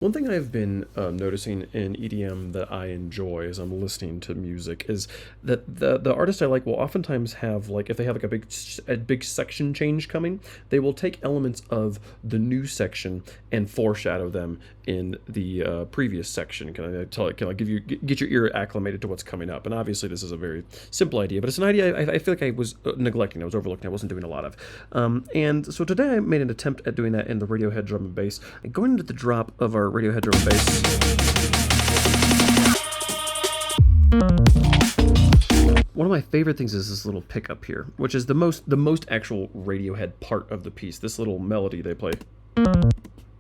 One thing I've been noticing in EDM that I enjoy as I'm listening to music is that the artists I like will oftentimes have, like, if they have like a big section change coming, they will take elements of the new section and foreshadow them in the previous section. Can I give you get your ear acclimated to what's coming up? And obviously this is a very simple idea, but it's an idea I feel like I was neglecting, I was overlooking, I wasn't doing a lot of. And so today I made an attempt at doing that in the Radiohead drum and bass. And going into the drop of our Radiohead drum and bass, one of my favorite things is this little pickup here, which is the most actual Radiohead part of the piece. This little melody they play.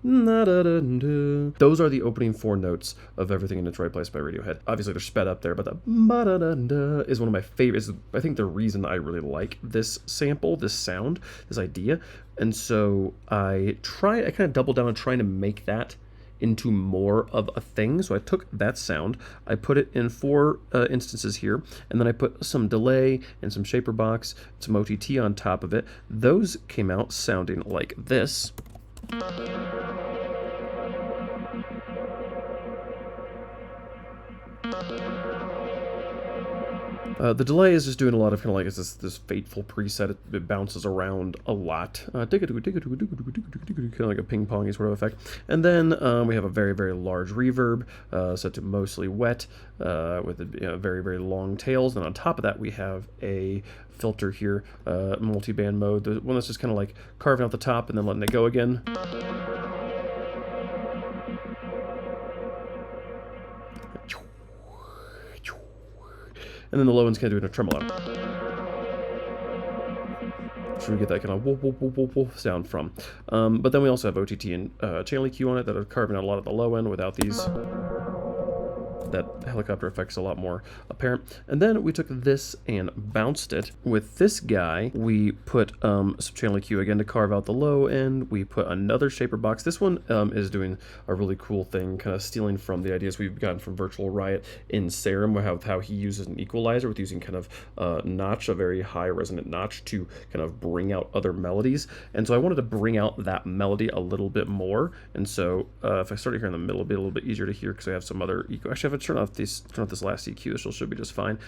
Those are the opening four notes of Everything in its Right Place by Radiohead. Obviously they're sped up there, but the is one of my favorites. I think the reason I really like this sample, this sound, this idea. And so I kind of doubled down on trying to make that into more of a thing. So I took that sound, I put it in four instances here, and then I put some delay and some shaper box, some OTT on top of it. Those came out sounding like this. The delay is just doing a lot of kind of like it's this fateful preset. It bounces around a lot, kind of like a ping pongy sort of effect. And then we have a very, very large reverb set to mostly wet with very, very long tails. And on top of that, we have a filter here, multi-band mode, the one that's just kind of like carving out the top and then letting it go again. And then the low end's kind of doing a tremolo. So we get that kind of whoop, whoop, whoop, whoop, whoop sound from. But then we also have OTT and channel EQ on it that are carving out a lot of the low end without these. That helicopter effect's a lot more apparent. And then we took this and bounced it. With this guy, we put some channel EQ again to carve out the low end. We put another shaper box. This one is doing a really cool thing, kind of stealing from the ideas we've gotten from Virtual Riot in Serum, how he uses an equalizer with using kind of notch, a very high resonant notch, to kind of bring out other melodies. And so I wanted to bring out that melody a little bit more. And so if I start here in the middle, it'll be a little bit easier to hear because I have some other EQ. Actually, if I turn off this last EQ, this should be just fine.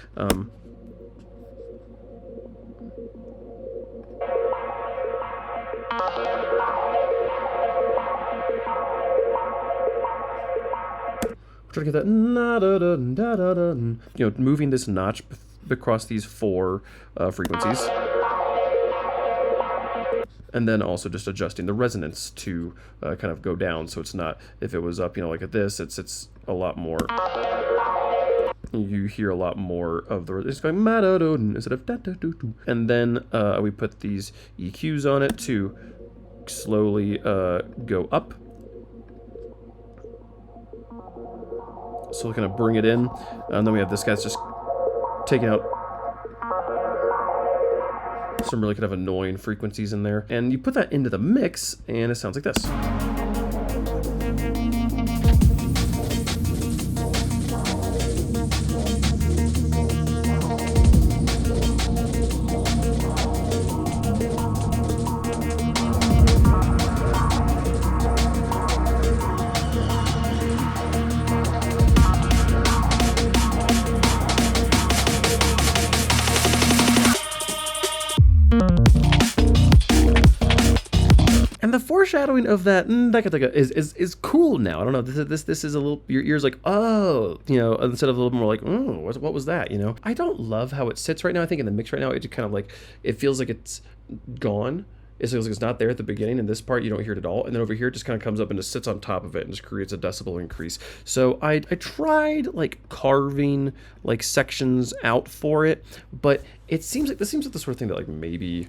Try to get that, moving this notch across these four frequencies. And then also just adjusting the resonance to kind of go down, so it's not, if it was up, like at this, it's a lot more. You hear a lot more of the, it's going instead of da-da-do-do. And then we put these EQs on it to slowly go up. So we're gonna bring it in, and then we have this guy's just taking out some really kind of annoying frequencies in there. And you put that into the mix, and it sounds like this. And the foreshadowing of that is cool now. I don't know. This is a little, your ears like, oh, instead of a little more like, oh, what was that? I don't love how it sits right now. I think in the mix right now, it just kind of like, it feels like it's gone. It feels like it's not there at the beginning. In this part, you don't hear it at all. And then over here, it just kind of comes up and just sits on top of it and just creates a decibel increase. So I tried like carving like sections out for it, but this seems like the sort of thing that like maybe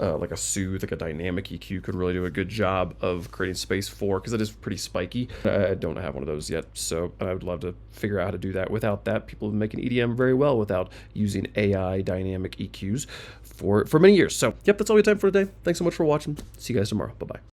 like a soothe, like a dynamic EQ could really do a good job of creating space for, because it is pretty spiky. I don't have one of those yet, so I would love to figure out how to do that without that. People have been making EDM very well without using AI dynamic EQs for many years. So, yep, that's all we have time for today. Thanks so much for watching. See you guys tomorrow. Bye-bye.